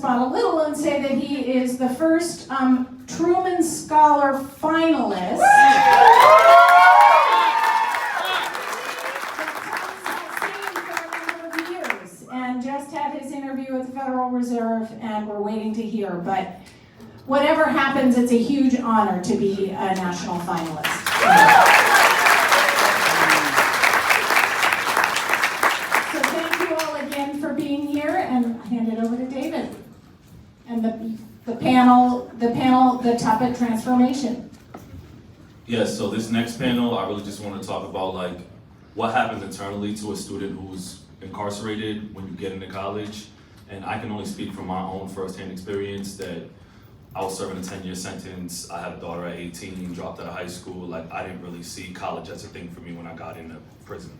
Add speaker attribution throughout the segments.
Speaker 1: spot a little and say that he is the first Truman Scholar finalist. And just had his interview with the Federal Reserve, and we're waiting to hear. But whatever happens, it's a huge honor to be a national finalist. So thank you all again for being here, and I hand it over to David and the panel, the TUPIT Transformation.
Speaker 2: Yes, so this next panel, I really just want to talk about like what happens internally to a student who's incarcerated when you get into college. And I can only speak from my own firsthand experience that I was serving a 10-year sentence. I had a daughter at 18, dropped out of high school. Like, I didn't really see college as a thing for me when I got into prison.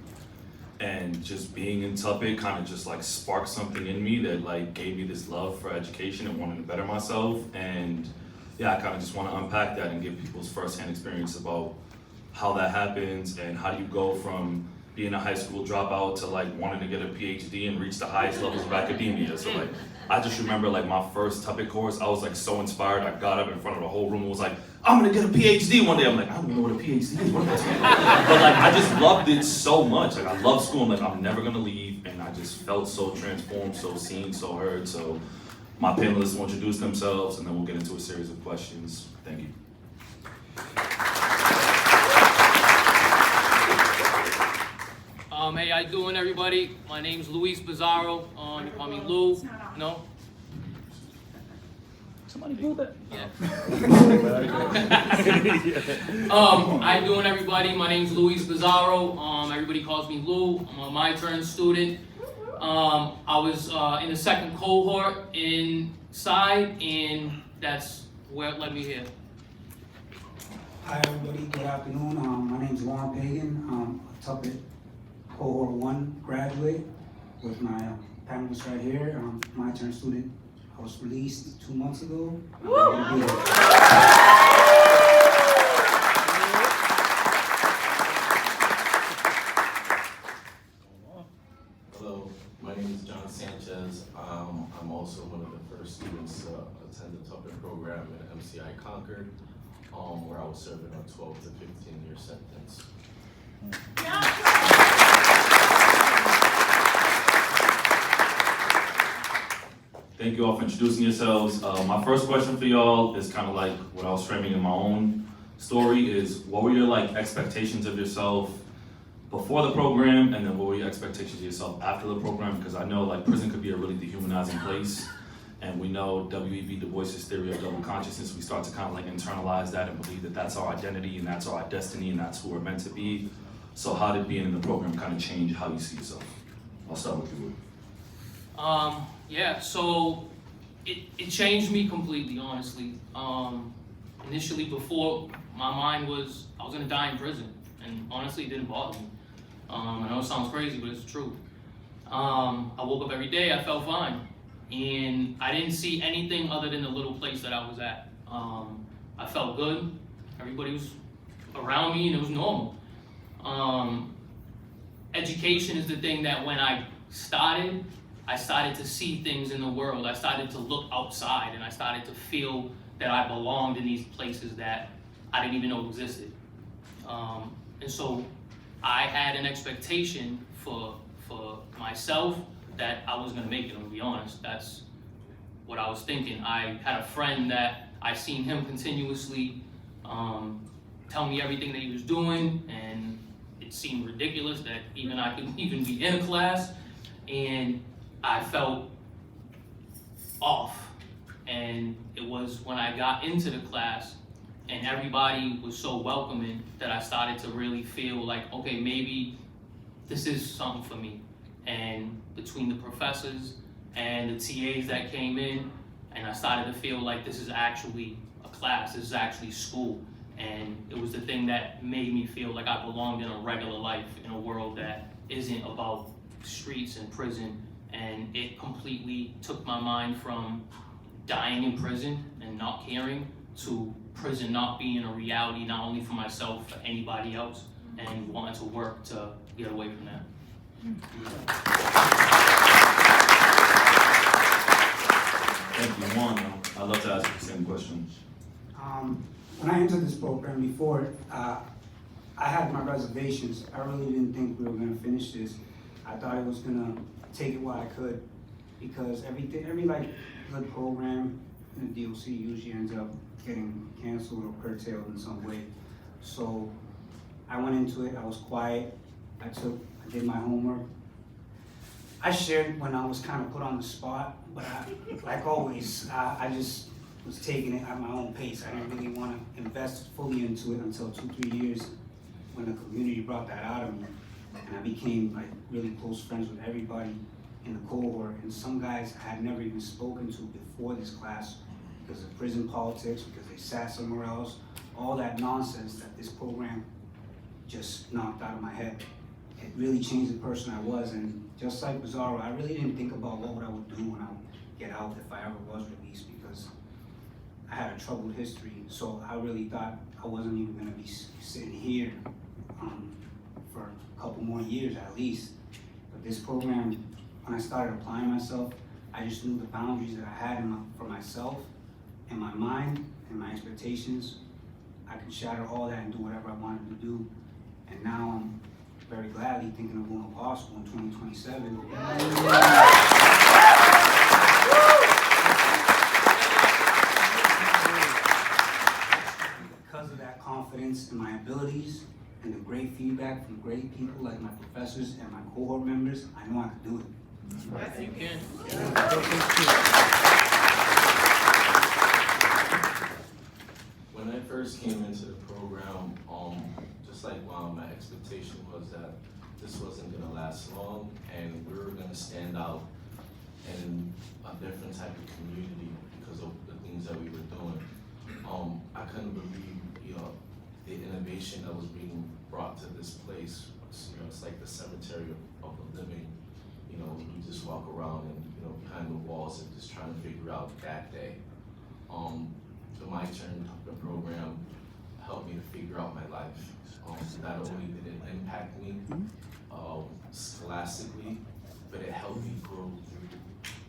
Speaker 2: And just being in TUPIT kind of just like sparked something in me that like gave me this love for education and wanting to better myself. And yeah, I kind of just want to unpack that and give people's firsthand experience about how that happens and how do you go from being a high school dropout to like wanting to get a PhD and reach the highest levels of academia. So like, I just remember like my first TUPIT course, I was like so inspired. I got up in front of the whole room and was like, I'm gonna get a PhD one day. I'm like, I don't even know what a PhD is. What am I talking about? But like, I just loved it so much. Like, I love school. I'm like, I'm never gonna leave. And I just felt so transformed, so seen, so heard. So my panelists will introduce themselves and then we'll get into a series of questions. Thank you.
Speaker 3: How you doing, everybody? My name's Luis Bizarro. You call me Lou. No?
Speaker 2: Somebody do that.
Speaker 3: Yeah. How you doing, everybody? My name's Luis Bizarro. Everybody calls me Lou. I'm a MyTERN student. I was in the second cohort inside, and that's where it led me here.
Speaker 4: Hi, everybody. Good afternoon. My name's Juan Pagan. A TUPIT Cohort 1 graduate with my panelists right here. MyTERN student. I was released 2 months ago.
Speaker 5: Hello, my name is John Sanchez. I'm also one of the first students to attend the TUPIT program at MCI Concord, where I was serving a 12 to 15-year sentence.
Speaker 2: Thank you all for introducing yourselves. My first question for y'all is kind of like what I was framing in my own story is, what were your like expectations of yourself before the program, and then what were your expectations of yourself after the program? Because I know like prison could be a really dehumanizing place, and we know W.E.B. Du Bois' theory of double consciousness, we start to kind of like internalize that and believe that that's our identity and that's our destiny and that's who we're meant to be. So how did being in the program kind of change how you see yourself? I'll start with you.
Speaker 3: Yeah, so it changed me completely, honestly. Initially, before, my mind was I was gonna die in prison, and honestly, it didn't bother me. I know it sounds crazy, but it's true. I woke up every day, I felt fine, and I didn't see anything other than the little place that I was at. I felt good, everybody was around me, and it was normal. Education is the thing that when I started to see things in the world. I started to look outside, and I started to feel that I belonged in these places that I didn't even know existed. And so I had an expectation for myself that I was gonna make it, I'm gonna be honest. That's what I was thinking. I had a friend that I seen him continuously tell me everything that he was doing, and it seemed ridiculous that even I could even be in a class, and I felt off. And it was when I got into the class and everybody was so welcoming that I started to really feel like, okay, maybe this is something for me. And between the professors and the TAs that came in, and I started to feel like this is actually a class, this is actually school. And it was the thing that made me feel like I belonged in a regular life, in a world that isn't about streets and prison. And it completely took my mind from dying in prison and not caring to prison not being a reality, not only for myself, for anybody else, and wanting to work to get away from that.
Speaker 2: question.
Speaker 4: When I entered this program before, I had my reservations. I really didn't think we were gonna finish this. I thought it was gonna take it while I could, because every like good program in the DOC usually ends up getting canceled or curtailed in some way. So I went into it, I was quiet, I did my homework. I shared when I was kind of put on the spot, but like always, I just was taking it at my own pace. I didn't really want to invest fully into it until 2-3 years when the community brought that out of me. And I became like really close friends with everybody in the cohort, and some guys I had never even spoken to before this class because of prison politics, because they sat somewhere else, all that nonsense that this program just knocked out of my head. It really changed the person I was, and just like Bizarro, I really didn't think about what I would do when I would get out if I ever was released, because I had a troubled history, so I really thought I wasn't even gonna be sitting here for a couple more years at least. But this program, when I started applying myself, I just knew the boundaries that I had for myself, in my mind, and my expectations. I could shatter all that and do whatever I wanted to do. And now I'm very gladly thinking of going to law school in 2027. Because of that confidence in my abilities and the great feedback from great people like my professors and my cohort members, I know I could do it.
Speaker 3: Yes, you can.
Speaker 5: When I first came into the program, just like Juan, my expectation was that this wasn't gonna last long and we were gonna stand out in a different type of community because of the things that we were doing. I couldn't believe, the innovation that was being brought to this place. It's like the cemetery of the living. You just walk around and, behind the walls and just trying to figure out that day. The MyTERN program helped me to figure out my life. Not only did it impact me scholastically, but it helped me grow through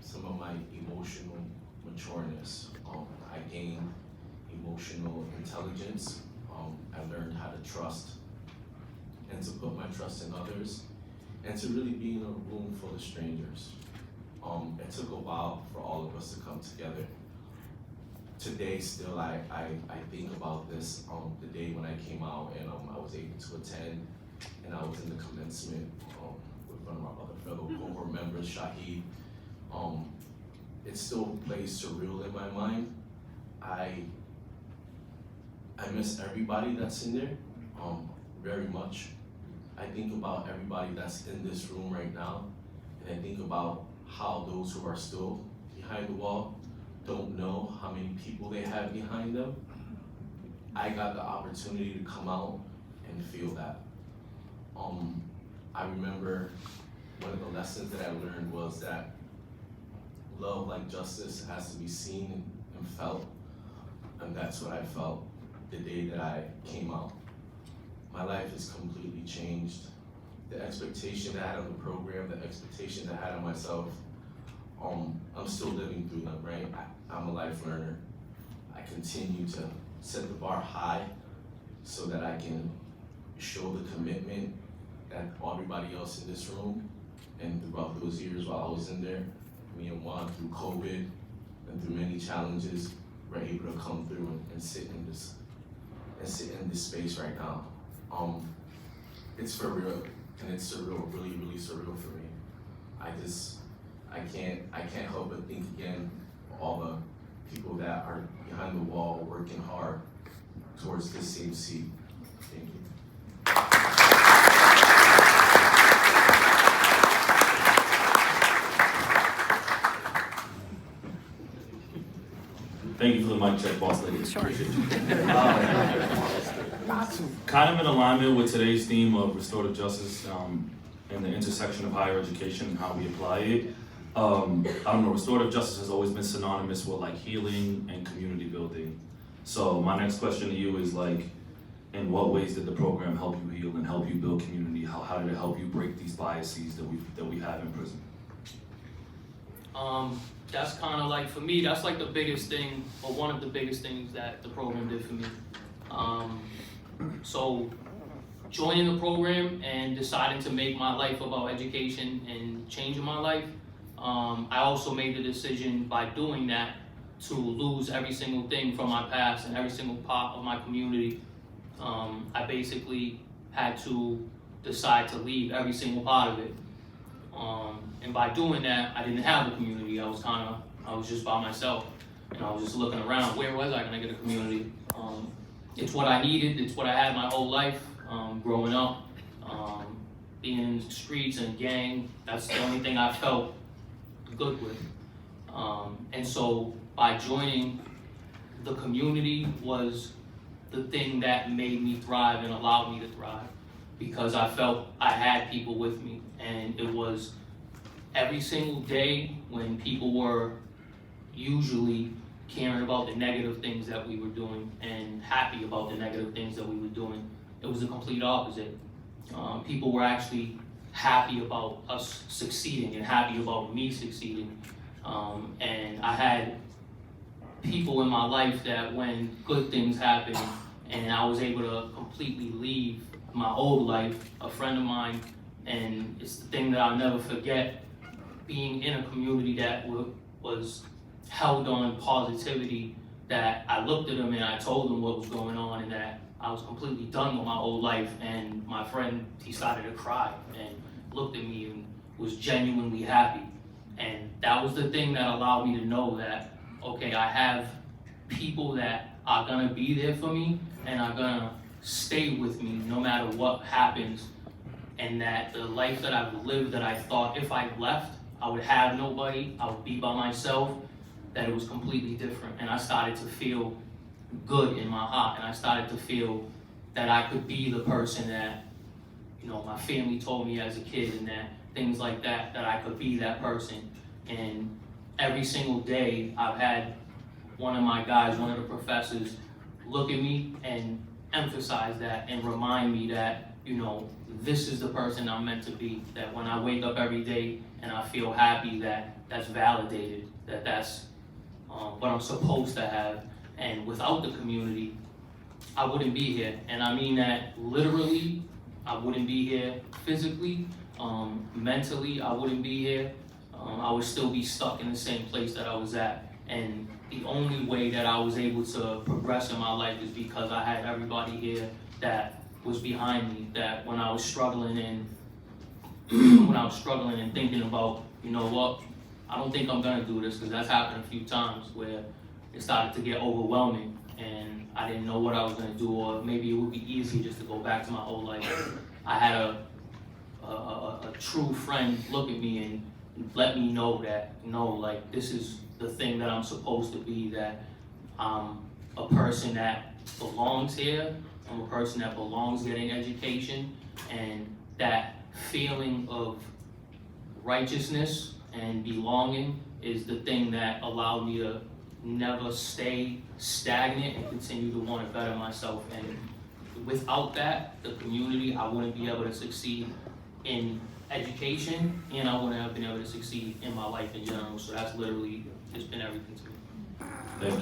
Speaker 5: some of my emotional matureness. I gained emotional intelligence. I learned how to trust and to put my trust in others and to really be in a room full of strangers. It took a while for all of us to come together. Today, still, I think about this, the day when I came out and I was able to attend, and I was in the commencement with one of my other fellow cohort members, Shahid. It still plays surreal in my mind. I miss everybody that's in there, very much. I think about everybody that's in this room right now, and I think about how those who are still behind the wall don't know how many people they have behind them. I got the opportunity to come out and feel that. I remember one of the lessons that I learned was that love, like justice, has to be seen and felt, and that's what I felt the day that I came out. My life has completely changed. The expectation I had on the program, the expectations I had on myself, I'm still living through them, right? I'm a life learner. I continue to set the bar high so that I can show the commitment that everybody else in this room, and throughout those years while I was in there, me and Juan, through COVID and through many challenges, were able to come through and sit in this space right now. It's for real, and it's surreal, really, really surreal for me. I can't help but think again all the people that are behind the wall working hard towards this same seat. Thank you.
Speaker 2: Thank you for the mic check, boss lady. Appreciate you. Kind of in alignment with today's theme of restorative justice and the intersection of higher education and how we apply it. I don't know, restorative justice has always been synonymous with like healing and community building. So my next question to you is like, in what ways did the program help you heal and help you build community? How did it help you break these biases that we have in prison?
Speaker 3: That's kind of like, for me, that's like the biggest thing, or one of the biggest things that the program did for me. So joining the program and deciding to make my life about education and changing my life, I also made the decision by doing that to lose every single thing from my past and every single part of my community. I basically had to decide to leave every single part of it. And by doing that, I didn't have a community. I was just by myself, and I was just looking around. Where was I gonna get a community? It's what I needed. It's what I had my whole life, growing up, being in the streets and gang. That's the only thing I felt good with. And so by joining the community was the thing that made me thrive and allowed me to thrive, because I felt I had people with me, and it was every single day when people were usually caring about the negative things that we were doing and happy about the negative things that we were doing. It was the complete opposite. People were actually happy about us succeeding and happy about me succeeding. And I had people in my life that when good things happened and I was able to completely leave my old life, a friend of mine, and it's the thing that I'll never forget, being in a community that was held on positivity, that I looked at them and I told them what was going on and that I was completely done with my old life, and my friend, he started to cry and looked at me and was genuinely happy. And that was the thing that allowed me to know that, okay, I have people that are gonna be there for me and are gonna stay with me no matter what happens, and that the life that I've lived that I thought if I left, I would have nobody, I would be by myself, that it was completely different. And I started to feel good in my heart, and I started to feel that I could be the person that, you know, my family told me as a kid, and that things like that, that I could be that person. And every single day I've had one of my guys, one of the professors, look at me and emphasize that and remind me that, you know, this is the person I'm meant to be. That when I wake up every day and I feel happy, that that's validated, that that's what I'm supposed to have. And without the community, I wouldn't be here. And I mean that literally. I wouldn't be here physically, mentally, I wouldn't be here. I would still be stuck in the same place that I was at. And the only way that I was able to progress in my life is because I had everybody here that was behind me, that when I was struggling and thinking about, you know what, I don't think I'm gonna do this, because that's happened a few times where it started to get overwhelming and I didn't know what I was gonna do, or maybe it would be easy just to go back to my old life. I had a true friend look at me and let me know that, no, like, this is the thing that I'm supposed to be, that I'm a person that belongs here, I'm a person that belongs getting education, and that feeling of righteousness and belonging is the thing that allowed me to never stay stagnant and continue to want to better myself. And without that, the community, I wouldn't be able to succeed in education, and I wouldn't have been able to succeed in my life in general. So that's literally, it's been everything to me.
Speaker 2: Thank you.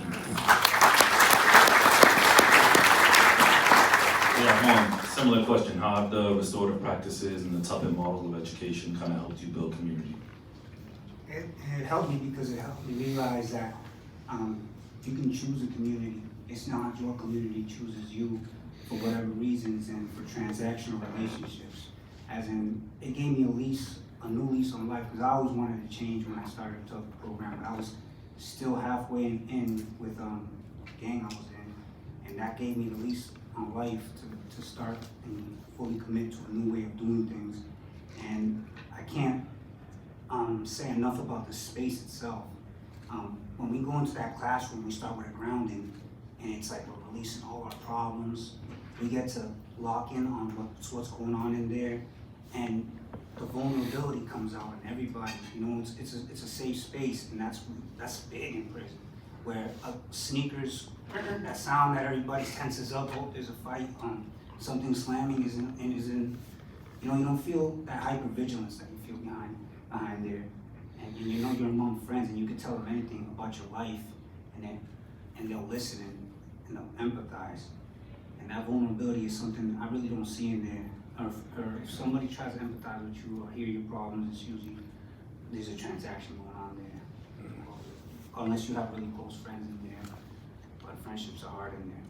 Speaker 2: Yeah, Juan, similar question. How have the restorative practices and the TUPIT model of education kind of helped you build community?
Speaker 4: It helped me because it helped me realize that you can choose a community. It's not your community chooses you for whatever reasons and for transactional relationships. As in, it gave me a new lease on life, because I always wanted to change when I started the TUPIT program, but I was still halfway in with gang I was in, and that gave me the lease on life to start and fully commit to a new way of doing things. And I can't say enough about the space itself. When we go into that classroom, we start with a grounding, and it's like we're releasing all our problems. We get to lock in on what's going on in there, and the vulnerability comes out in everybody. You know, it's a safe space, and that's big in prison. Where sneakers, that sound that everybody tenses up. Oh, there's a fight. Something slamming is in. You know, you don't feel that hypervigilance that you feel behind there. and you know you're among friends, and you can tell them anything about your life, and they'll listen and they'll empathize. And that vulnerability is something I really don't see in there. Or if somebody tries to empathize with you or hear your problems, it's usually there's a transaction going on there. Unless you have really close friends in there, but friendships are hard in there.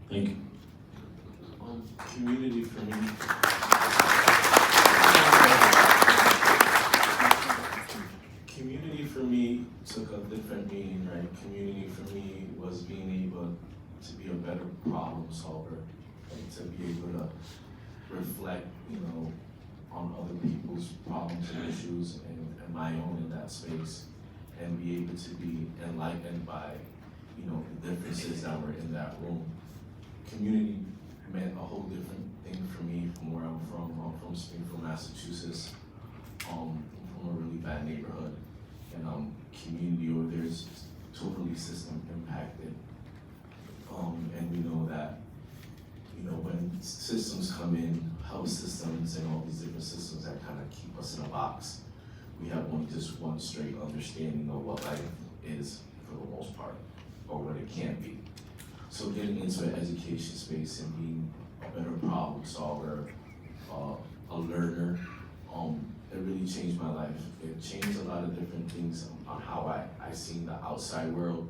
Speaker 2: Thank you.
Speaker 5: Community for me. Community for me took a different meaning, right? Community for me was being able to be a better problem solver, and to be able to reflect, on other people's problems and issues and my own in that space, and be able to be enlightened by, the differences that were in that room. Community meant a whole different thing for me from where I'm from. I'm from Springfield, Massachusetts. From a really bad neighborhood, and community over there is totally system impacted. And we know that, when systems come in, health systems and all these different systems that kind of keep us in a box, we have just one straight understanding of what life is for the most part, or what it can be. So getting into an education space and being a better problem solver, a learner, it really changed my life. It changed a lot of different things on how I seen the outside world.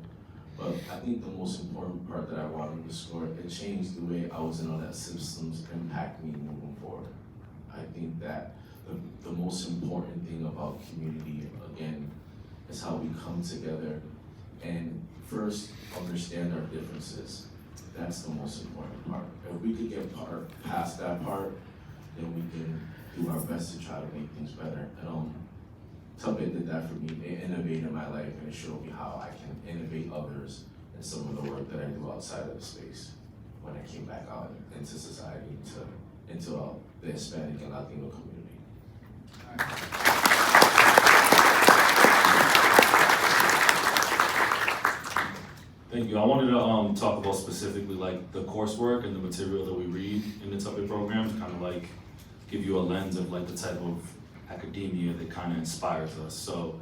Speaker 5: But I think the most important part that I want to underscore, it changed the way I was in all that systems impact me moving forward. I think that the most important thing about community, again, is how we come together and first understand our differences. That's the most important part. If we could get past that part, then we can do our best to try to make things better. And TUPIT did that for me. It innovated my life, and it showed me how I can innovate others in some of the work that I do outside of the space when I came back out into society, into the Hispanic and Latino community.
Speaker 2: Thank you. I wanted to talk about specifically like the coursework and the material that we read in the TUPIT program to kind of like give you a lens of like the type of academia that kind of inspires us. So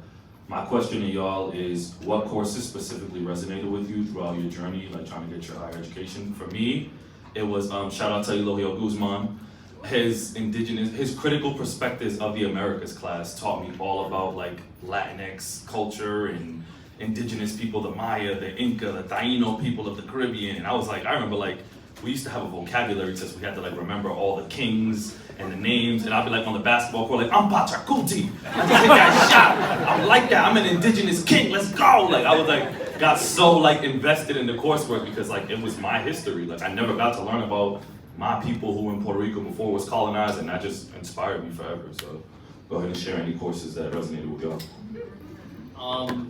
Speaker 2: my question to y'all is, what courses specifically resonated with you throughout your journey, like trying to get your higher education? For me, it was, shout out to Elohio Guzman. His critical perspectives of the Americas class taught me all about like Latinx culture and indigenous people, the Maya, the Inca, the Taino people of the Caribbean. And I was like, I remember like, we used to have a vocabulary test. We had to like remember all the kings and the names. And I'd be like on the basketball court, like, I'm Pachacuti. I just hit that shot. I'm like that. I'm an indigenous king. Let's go. Like, I was like, got so like invested in the coursework because like it was my history. Like I never got to learn about my people who were in Puerto Rico before it was colonized, and that just inspired me forever. So go ahead and share any courses that resonated with y'all.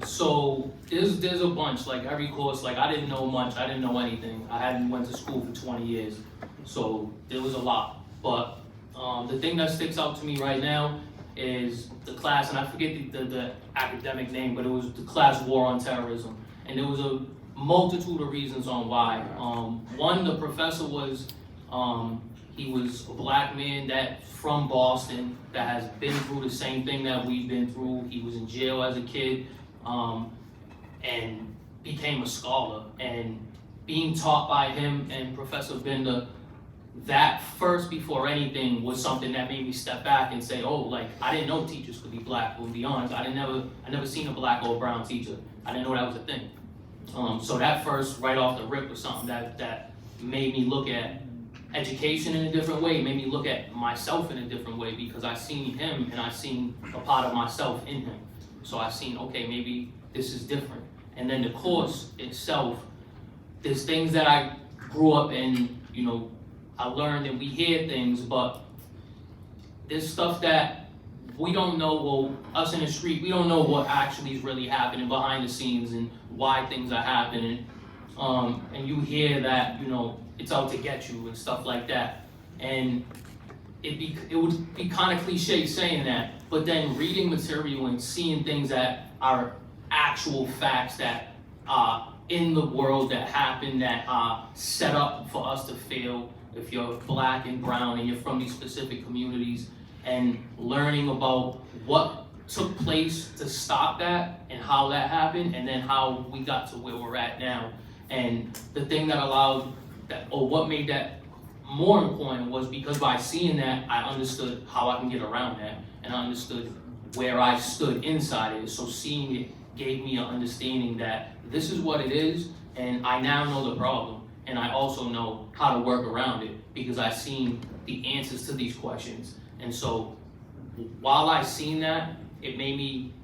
Speaker 3: So there's a bunch, like every course, like I didn't know much, I didn't know anything. I hadn't went to school for 20 years, so there was a lot. But the thing that sticks out to me right now is the class, and I forget the academic name, but it was the class War on Terrorism. And there was a multitude of reasons on why. One, the professor was, he was a black man that from Boston that has been through the same thing that we've been through. He was in jail as a kid and became a scholar. And being taught by him and Professor Bender, that first before anything was something that made me step back and say, oh, like I didn't know teachers could be black. To be honest, I never seen a black or a brown teacher. I didn't know that was a thing. So that first, right off the rip, was something that made me look at education in a different way, made me look at myself in a different way, because I seen him and I seen a part of myself in him. So I seen, okay, maybe this is different. And then the course itself, there's things that I grew up in, you know, I learned and we hear things, but there's stuff that we don't know, well, us in the street, we don't know what actually is really happening behind the scenes and why things are happening. And you hear that, you know, it's out to get you and stuff like that. And it would be kind of cliche saying that, but then reading material and seeing things that are actual facts that are in the world that happen, that are set up for us to feel, if you're black and brown and you're from these specific communities, and learning about what took place to stop that and how that happened and then how we got to where we're at now. And the thing that allowed that, or what made that more important, was because by seeing that, I understood how I can get around that, and I understood where I stood inside it. So seeing it gave me an understanding that this is what it is, and I now know the problem, and I also know how to work around it because I've seen the answers to these questions. And so while I seen that, it made me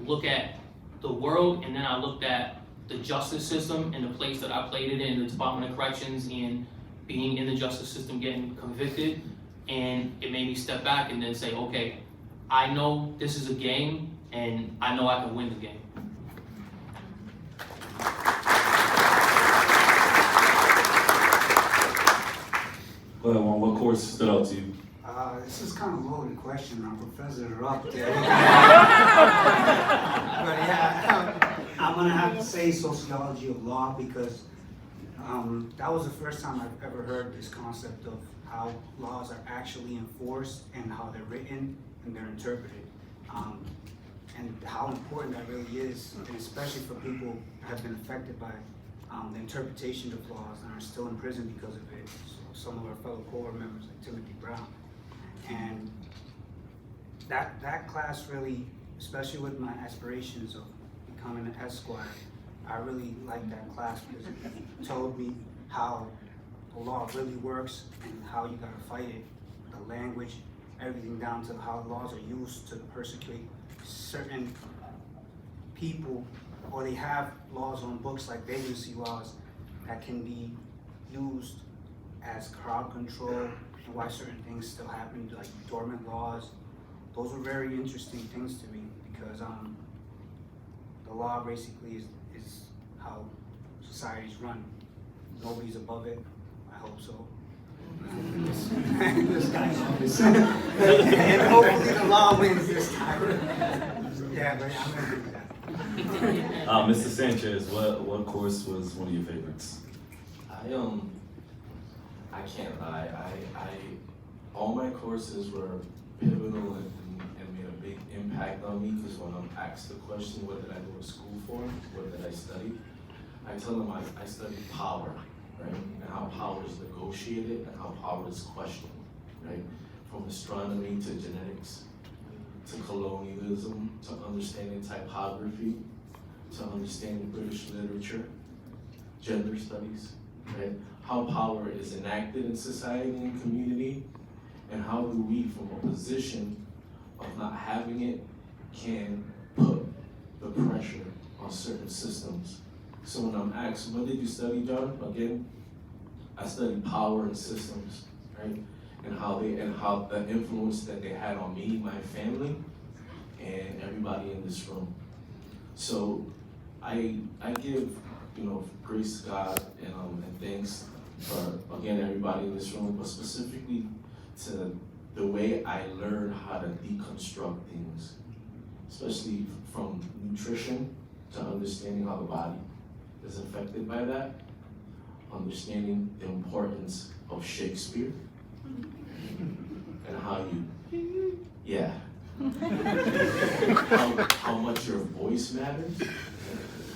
Speaker 3: look at the world, and then I looked at the justice system and the place that I played it in, the Department of Corrections, and being in the justice system, getting convicted, and it made me step back and then say, okay, I know this is a game, and I know I can win the game.
Speaker 2: Go ahead, Juan, what course stood out to you?
Speaker 4: This is kind of a loaded question. Our professors are up there. But yeah, I'm gonna have to say sociology of law because that was the first time I've ever heard this concept of how laws are actually enforced and how they're written and they're interpreted. And how important that really is, and especially for people who have been affected by the interpretation of laws and are still in prison because of it. So some of our fellow cohort members like Timothy Brown. And that class really, especially with my aspirations of becoming an Esquire, I really liked that class because it told me how the law really works and how you gotta fight it, the language, everything down to how laws are used to persecute certain people, or they have laws on books like vacancy laws that can be used as crowd control, and why certain things still happen, like dormant laws. Those were very interesting things to me because the law basically is how societies run. Nobody's above it. I hope so. This guy's obvious. And hopefully the law wins this time. Yeah, but I'm gonna do that.
Speaker 2: Mr. Sanchez, what course was one of your favorites?
Speaker 5: I can't lie. All my courses were pivotal and made a big impact on me because when I'm asked the question, what did I go to school for? What did I study? I tell them I studied power, right? And how power is negotiated and how power is questioned, right? From astronomy to genetics, to colonialism, to understanding typography, to understanding British literature, gender studies, right? How power is enacted in society and community, and how do we, from a position of not having it, can put the pressure on certain systems. So when I'm asked, what did you study, John? Again, I studied power and systems, right? And how the influence that they had on me, my family, and everybody in this room. So I give, grace to God and thanks for, again, everybody in this room, but specifically to the way I learned how to deconstruct things, especially from nutrition to understanding how the body is affected by that, understanding the importance of Shakespeare, and how how much your voice matters,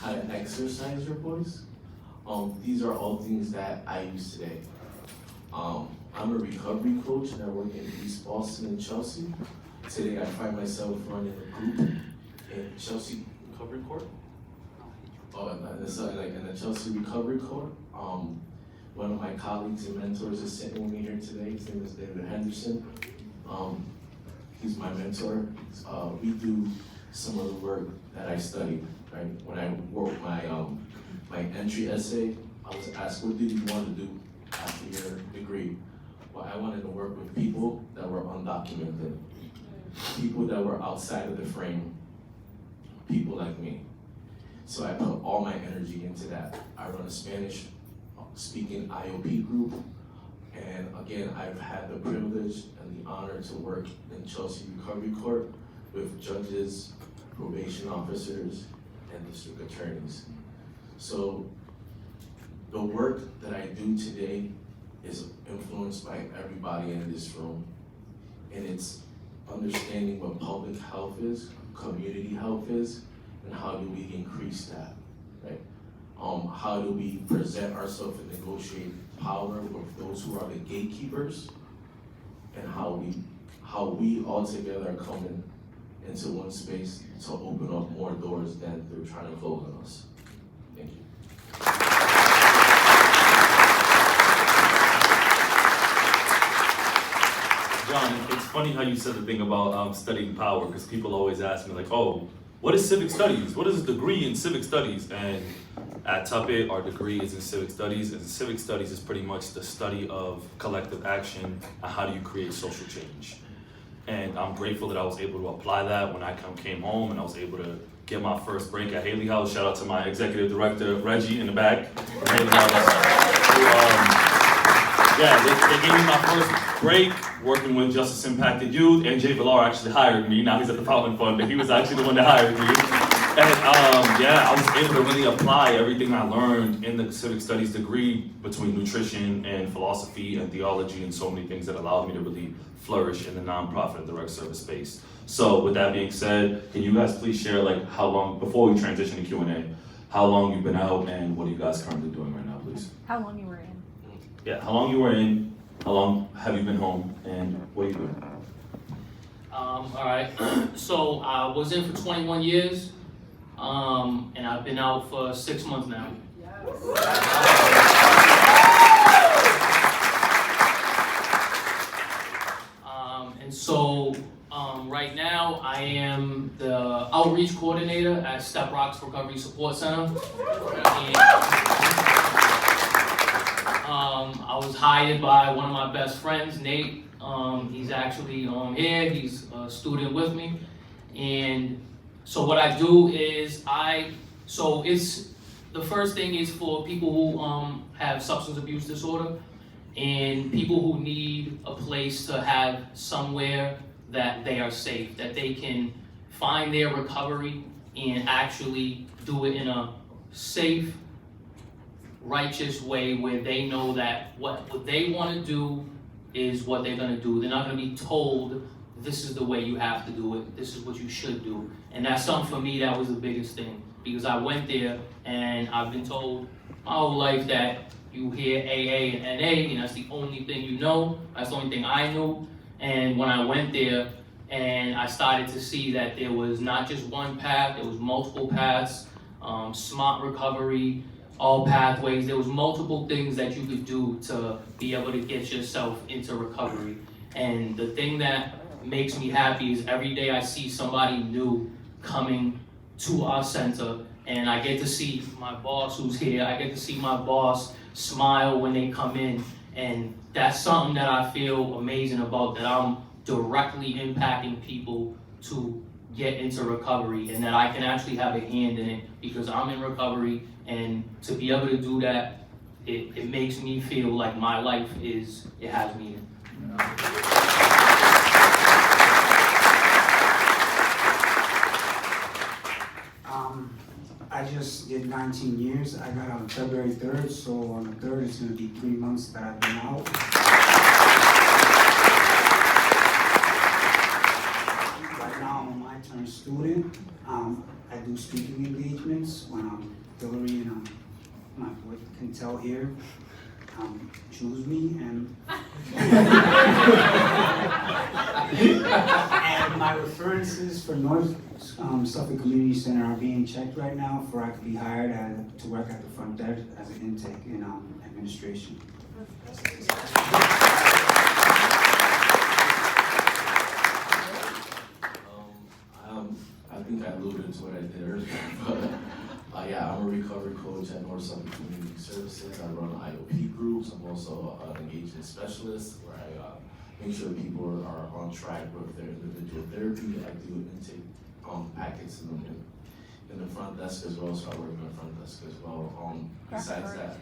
Speaker 5: how to exercise your voice. These are all things that I use today. I'm a recovery coach and I work in East Boston and Chelsea. Today I find myself running a group in Chelsea Recovery Court. Oh, and in the Chelsea Recovery Court. One of my colleagues and mentors is sitting with me here today. His name is David Henderson. He's my mentor. We do some of the work that I studied. Right? When I wrote my entry essay, I was asked, what did you want to do after your degree? Well, I wanted to work with people that were undocumented, people that were outside of the frame, people like me. So I put all my energy into that. I run a Spanish speaking IOP group, and again, I've had the privilege and the honor to work in Chelsea Recovery Court with judges, probation officers, and district attorneys. So the work that I do today is influenced by everybody in this room, and it's understanding what public health is, community health is, and how do we increase that, right? How do we present ourselves and negotiate power with those who are the gatekeepers, and how we all together are coming into one space to open up more doors than they're trying to close on us. Thank you.
Speaker 2: John, it's funny how you said the thing about studying power, because people always ask me like, oh, what is civic studies? What is a degree in civic studies? And at TUPIT, our degree is in civic studies, and civic studies is pretty much the study of collective action and how do you create social change. And I'm grateful that I was able to apply that when I came home, and I was able to get my first break at Haley House. Shout out to my executive director, Reggie, in the back. Haley House. They gave me my first break working with Justice Impacted Youth, and David Devalle actually hired me. Now he's at the Fountain Fund, but he was actually the one that hired me. And I was able to really apply everything I learned in the civic studies degree between nutrition and philosophy and theology and so many things that allowed me to really flourish in the nonprofit and direct service space. So with that being said, can you guys please share like how long, before we transition to Q&A, how long you've been out and what are you guys currently doing right now, please?
Speaker 6: How long you were in?
Speaker 2: Yeah, how long you were in, how long have you been home, and what are you doing?
Speaker 3: All right, so I was in for 21 years, and I've been out for 6 months now. And so right now I am the outreach coordinator at Step Rocks Recovery Support Center. And, I was hired by one of my best friends, Nate. He's actually here, he's a student with me. And so what I do is the first thing is for people who have substance abuse disorder and people who need a place to have somewhere that they are safe, that they can find their recovery and actually do it in a safe, righteous way where they know that what they want to do is what they're going to do. They're not going to be told this is the way you have to do it, this is what you should do. And that's something for me that was the biggest thing, because I went there and I've been told my whole life that you hear AA and NA and that's the only thing you know, that's the only thing I knew. And when I went there and I started to see that there was not just one path, there was multiple paths, smart recovery, all pathways. There was multiple things that you could do to be able to get yourself into recovery. And the thing that makes me happy is every day I see somebody new coming to our center, and I get to see my boss who's here, I get to see my boss smile when they come in, and that's something that I feel amazing about, that I'm directly impacting people to get into recovery, and that I can actually have a hand in it because I'm in recovery. And to be able to do that, it makes me feel like my life it has meaning.
Speaker 4: I just did 19 years. I got out on February 3rd, so on the 3rd it's going to be 3 months that I've been out. Right now I'm a MyTERN student. I do speaking engagements when Hillary and my boy can tell here, choose me, and and my references for North Suffolk Community Center are being checked right now for I could be hired to work at the front desk as an intake in administration.
Speaker 5: I think I alluded to what I did earlier, but yeah, I'm a recovery coach at North Suffolk Community Services. I run IOP groups. I'm also an engagement specialist where I make sure people are on track with their individual therapy. I do intake packets in the front desk as well, so I work in the front desk as well. Besides that,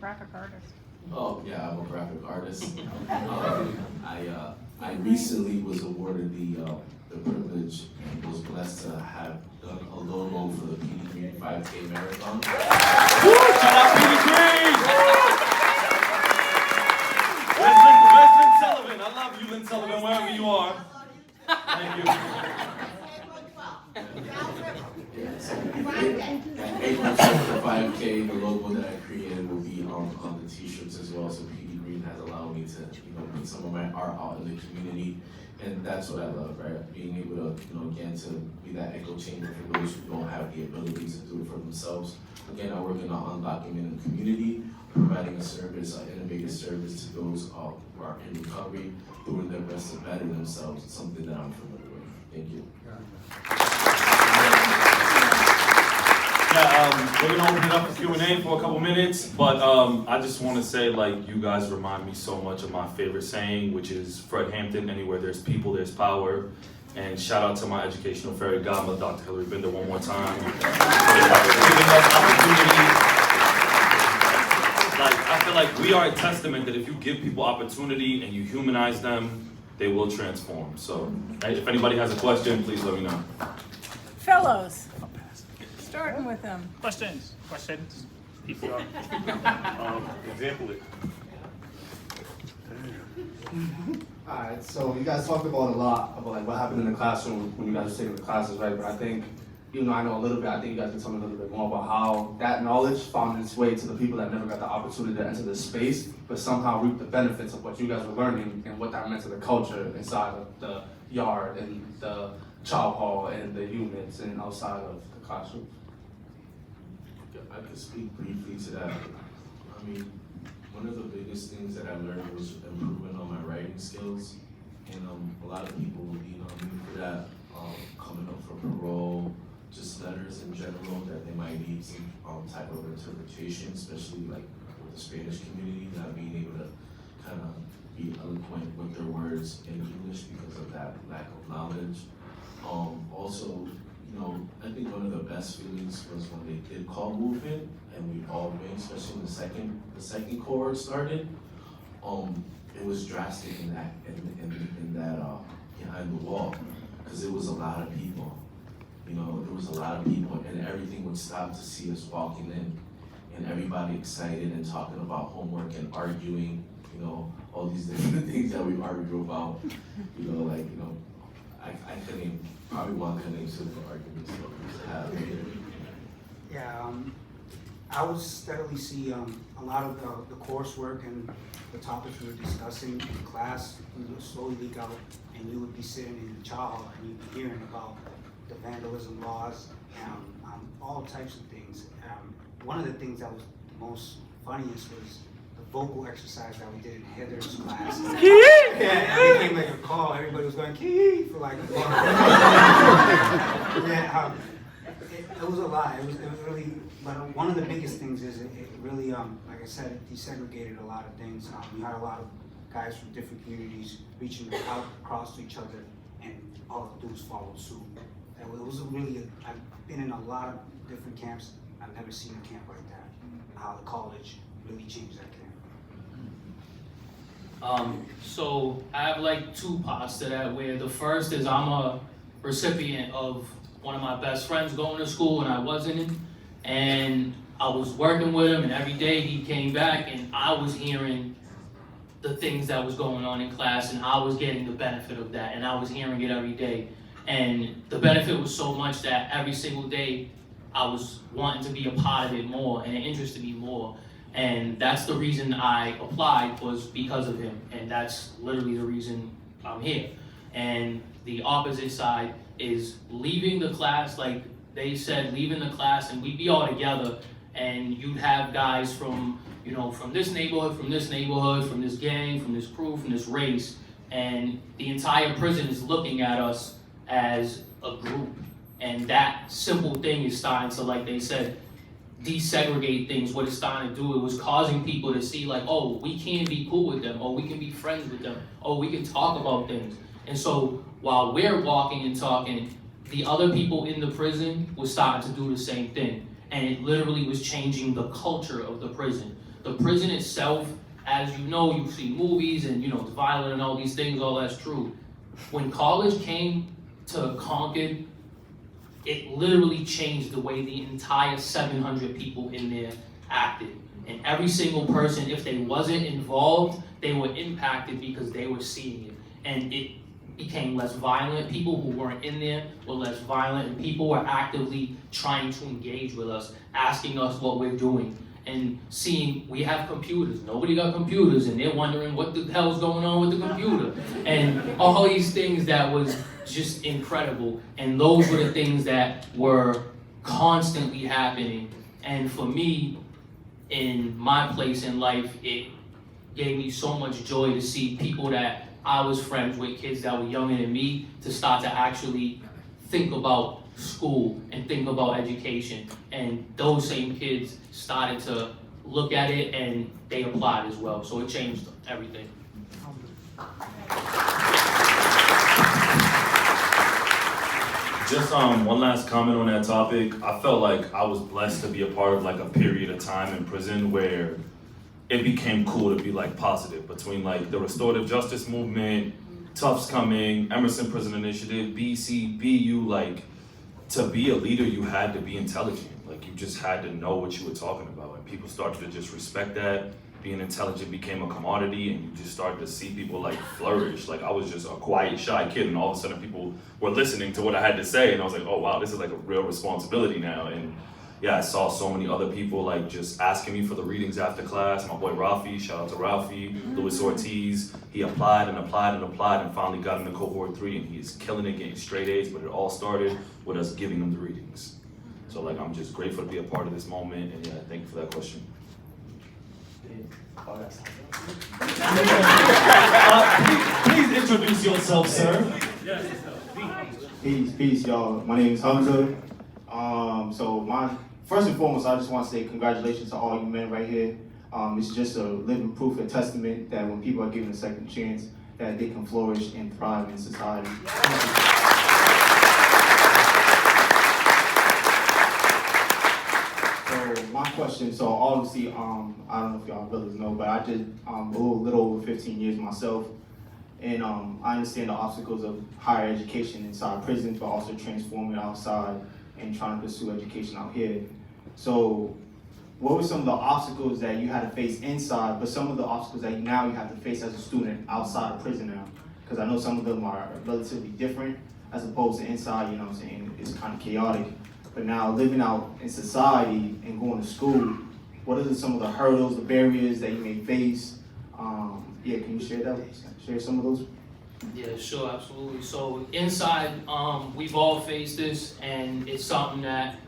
Speaker 6: Graphic artist.
Speaker 5: oh yeah, I'm a graphic artist. I recently was awarded the privilege and was blessed to have done a logo for the PD Green 5K Marathon.
Speaker 2: Woo! Shout out PD Green! Where's Lynn Sullivan? I love you, Lynn Sullivan, wherever you are.
Speaker 5: 5K, the logo that I created will be on the t-shirts as well. So PD Green has allowed me to, put some of my art out in the community. And that's what I love, right? Being able to, again, to be that echo chamber for those who don't have the ability to do it for themselves. Again, I work in an undocumented community, providing a service, an innovative service to those who are in recovery, doing their best to better themselves. It's something that I'm familiar with. Thank you.
Speaker 2: Yeah, we're gonna open it up for Q&A for a couple minutes, but I just want to say, like, you guys remind me so much of my favorite saying, which is Fred Hampton, anywhere there's people, there's power. And shout out to my educational fairy godmother, Dr. Hillary Bender, one more time. For giving us opportunity. Like, I feel like we are a testament that if you give people opportunity and you humanize them, they will transform. So, if anybody has a question, please let me know.
Speaker 6: Fellows, starting with them.
Speaker 7: Questions? People are. Example it.
Speaker 8: Alright, so you guys talked about a lot about like what happened in the classroom when you guys were taking the classes, right? But I think, even though I know a little bit, I think you guys can tell me a little bit more about how that knowledge found its way to the people that never got the opportunity to enter this space, but somehow reap the benefits of what you guys were learning and what that meant to the culture inside of the yard and the child hall and the units and outside of the classroom.
Speaker 5: I could speak briefly to that. I mean, one of the biggest things that I learned was improving on my writing skills, and a lot of people lean on me for that, coming up for parole, just letters in general that they might need some type of interpretation, especially like with the Spanish community, not being able to kind of be eloquent with their words in English because of that lack of knowledge. Also, I think one of the best feelings was when they did call movement and we all went, especially when the second cohort started. It was drastic in that behind the wall, because it was a lot of people. There was a lot of people, and everything would stop to see us walking in, and everybody excited and talking about homework and arguing, all these different things that we argue about. I couldn't, probably one couldn't name some of the arguments that we used to have.
Speaker 4: Yeah, I would steadily see a lot of the coursework and the topics we were discussing in class, we would slowly leak out, and you would be sitting in the child hall and you'd be hearing about the vandalism laws, all types of things. One of the things that was the most funniest was the vocal exercise that we did in Heather's class. Yeah, it became like a call. Everybody was going kee for like a bar. Yeah, it was a lot. It was really. But one of the biggest things is it really, like I said, it desegregated a lot of things. We had a lot of guys from different communities reaching out across to each other, and all of the dudes followed suit. It was really. I've been in a lot of different camps. I've never seen a camp like that. How the college really changed that camp.
Speaker 3: So I have like two parts to that, where the first is I'm a recipient of one of my best friends going to school and I wasn't, and I was working with him, and every day he came back and I was hearing the things that was going on in class, and I was getting the benefit of that, and I was hearing it every day. And the benefit was so much that every single day I was wanting to be a part of it more, and it interested me more. And that's the reason I applied, was because of him. And that's literally the reason I'm here. And the opposite side is leaving the class, like they said, leaving the class, and we'd be all together, and you'd have guys from, from this neighborhood, from this gang, from this crew, from this race, and the entire prison is looking at us as a group. And that simple thing is starting to, like they said, desegregate things. What it's starting to do, it was causing people to see like, oh, we can be cool with them, or we can be friends with them, or we can talk about things. And so while we're walking and talking, the other people in the prison were starting to do the same thing. And it literally was changing the culture of the prison. The prison itself, as you know, you've seen movies and it's violent and all these things, all that's true. When college came to Concord, it literally changed the way the entire 700 people in there acted. And every single person, if they wasn't involved, they were impacted because they were seeing it. And it became less violent. People who weren't in there were less violent, and people were actively trying to engage with us, asking us what we're doing, and seeing we have computers. Nobody got computers, and they're wondering what the hell's going on with the computer, and all these things that was just incredible. And those were the things that were constantly happening. And for me, in my place in life, it gave me so much joy to see people that I was friends with, kids that were younger than me, to start to actually think about school and think about education. And those same kids started to look at it and they applied as well. So it changed everything.
Speaker 2: Just one last comment on that topic. I felt like I was blessed to be a part of like a period of time in prison where it became cool to be like positive, between like the restorative justice movement, Tufts coming, Emerson Prison Initiative, BC, BU. Like, to be a leader, you had to be intelligent. Like, you just had to know what you were talking about, and people started to just respect that. Being intelligent became a commodity, and you just started to see people like flourish. Like, I was just a quiet, shy kid, and all of a sudden people were listening to what I had to say, and I was like, oh wow, this is like a real responsibility now. And yeah, I saw so many other people like just asking me for the readings after class. My boy Rafi, shout out to Rafi, Luis Ortiz. He applied and applied and applied and finally got into cohort 3, and he's killing it, getting straight A's, but it all started with us giving him the readings. So like, I'm just grateful to be a part of this moment, and yeah, thank you for that question.
Speaker 9: Please introduce yourself, sir.
Speaker 8: Peace, y'all. My name is Hamza. First and foremost, I just want to say congratulations to all you men right here. It's just a living proof and testament that when people are given a second chance, that they can flourish and thrive in society. So my question, so obviously, I don't know if y'all brothers know, but I did a little over 15 years myself. And I understand the obstacles of higher education inside prisons, but also transforming outside and trying to pursue education out here. So what were some of the obstacles that you had to face inside, but some of the obstacles that now you have to face as a student outside of prison now? Because I know some of them are relatively different as opposed to inside, you know what I'm saying? It's kind of chaotic. But now living out in society and going to school, what are some of the hurdles, the barriers that you may face? Yeah, can you share that? Share some of those?
Speaker 3: Yeah, sure, absolutely. So inside, we've all faced this, and it's something that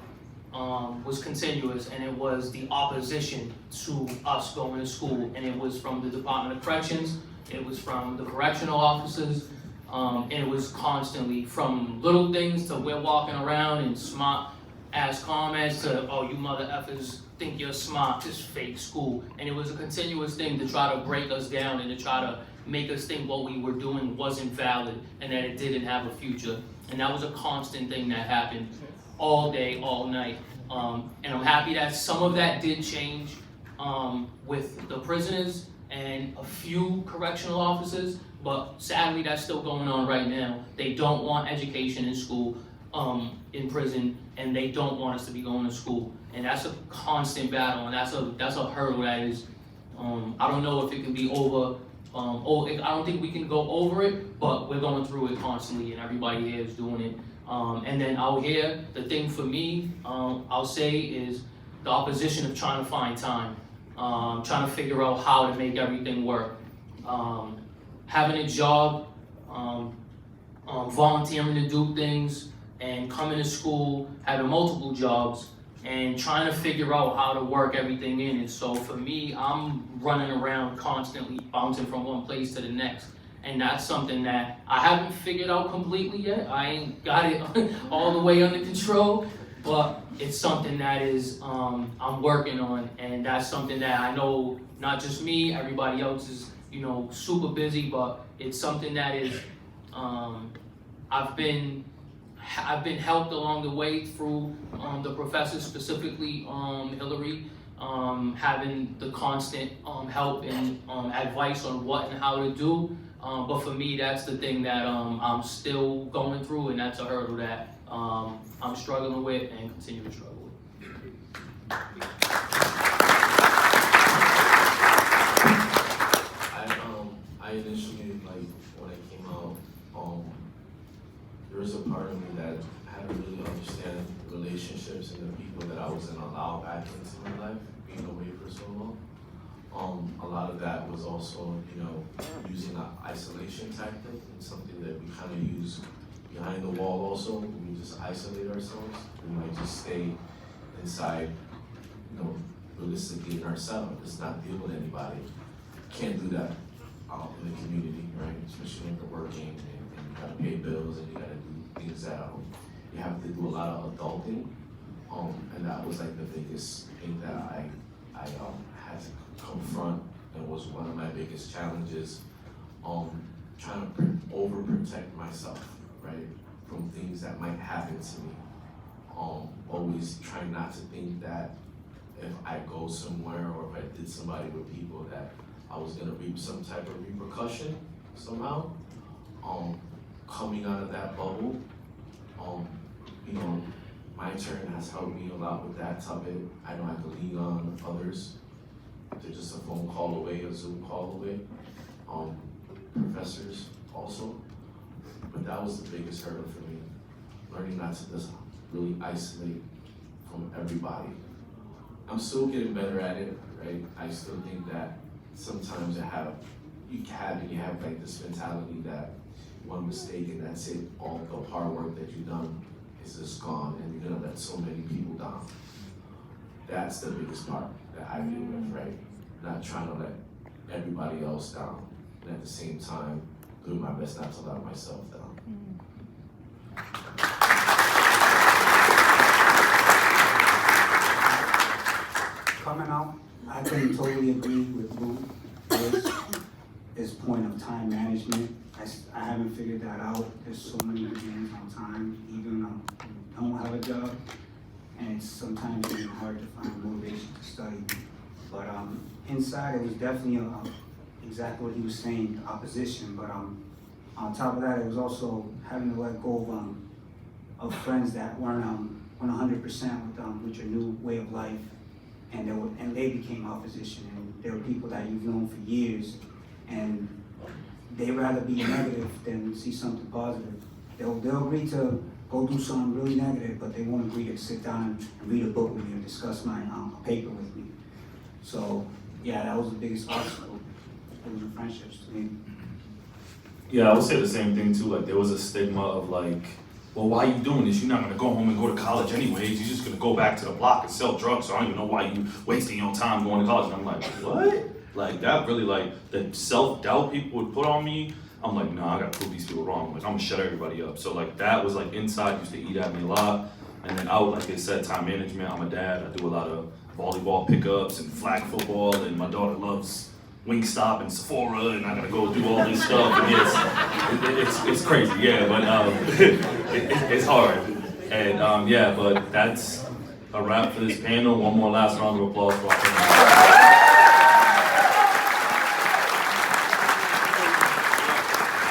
Speaker 3: was continuous, and it was the opposition to us going to school, and it was from the Department of Corrections, it was from the correctional officers, and it was constantly from little things to we're walking around and smart ass comments to, oh, you mother effers think you're smart, just fake school. And it was a continuous thing to try to break us down and to try to make us think what we were doing wasn't valid and that it didn't have a future. And that was a constant thing that happened all day, all night. And I'm happy that some of that did change with the prisoners and a few correctional officers, but sadly that's still going on right now. They don't want education in school, in prison, and they don't want us to be going to school. And that's a constant battle, and that's a hurdle that is, I don't know if it can be over, I don't think we can go over it, but we're going through it constantly, and everybody here is doing it. And then out here, the thing for me, I'll say, is the opposition of trying to find time, trying to figure out how to make everything work. Having a job, volunteering to do things, and coming to school, having multiple jobs, and trying to figure out how to work everything in. And so for me, I'm running around constantly, bouncing from one place to the next. And that's something that I haven't figured out completely yet. I ain't got it all the way under control, but it's something that is, I'm working on. And that's something that I know not just me, everybody else is, you know, super busy, but it's something that is, I've been helped along the way through the professors, specifically Hillary, having the constant help and advice on what and how to do. But for me, that's the thing that I'm still going through, and that's a hurdle that I'm struggling with and continue to struggle with.
Speaker 5: I initially, like, when I came out, relationships and the people that I wasn't allowed back into my life, being away for so long. A lot of that was also, using an isolation tactic, and something that we kind of use behind the wall also. When we just isolate ourselves, we might just stay inside, realistically in ourselves, just not deal with anybody. Can't do that out in the community, right? Especially when you're working and you gotta pay bills and you gotta do things that you have to do a lot of adulting. And that was like the biggest thing that I had to confront, and was one of my biggest challenges. Trying to overprotect myself, right, from things that might happen to me. Always trying not to think that if I go somewhere or if I did somebody with people that I was gonna reap some type of repercussion somehow. Coming out of that bubble, MyTERN has helped me a lot with that topic. I know I can lean on others. They're just a phone call away, a Zoom call away. Professors also. But that was the biggest hurdle for me. Learning not to just really isolate from everybody. I'm still getting better at it, right? I still think that sometimes you have like this mentality that one mistake and that's it. All the hard work that you've done is just gone, and you're gonna let so many people down. That's the biggest part that I deal with, right? Not trying to let everybody else down, and at the same time, doing my best not to let myself down.
Speaker 4: Coming out, I can totally agree with Juan. This point of time management, I haven't figured that out. There's so many demands on time, even when I don't have a job, and it's sometimes even hard to find motivation to study. But inside, it was definitely exactly what he was saying, the opposition. But on top of that, it was also having to let go of friends that weren't 100% with your new way of life, and they became opposition. And there were people that you've known for years, and they'd rather be negative than see something positive. They'll agree to go do something really negative, but they won't agree to sit down and read a book with me or discuss my paper with me. So yeah, that was the biggest obstacle in the friendships to me.
Speaker 2: Yeah, I would say the same thing too. Like there was a stigma of like, well, why are you doing this? You're not gonna go home and go to college anyways. You're just gonna go back to the block and sell drugs. So I don't even know why you wasting your time going to college. And I'm like, what? Like that really, like the self-doubt people would put on me. I'm like, nah, I gotta prove these people wrong. Like I'm gonna shut everybody up. So like that was like inside used to eat at me a lot. And then out, like they said, time management. I'm a dad. I do a lot of volleyball pickups and flag football, and my daughter loves Wingstop and Sephora, and I gotta go do all this stuff. And it's crazy, yeah. But it's hard. And yeah, but that's a wrap for this panel. One more last round of applause for our panel.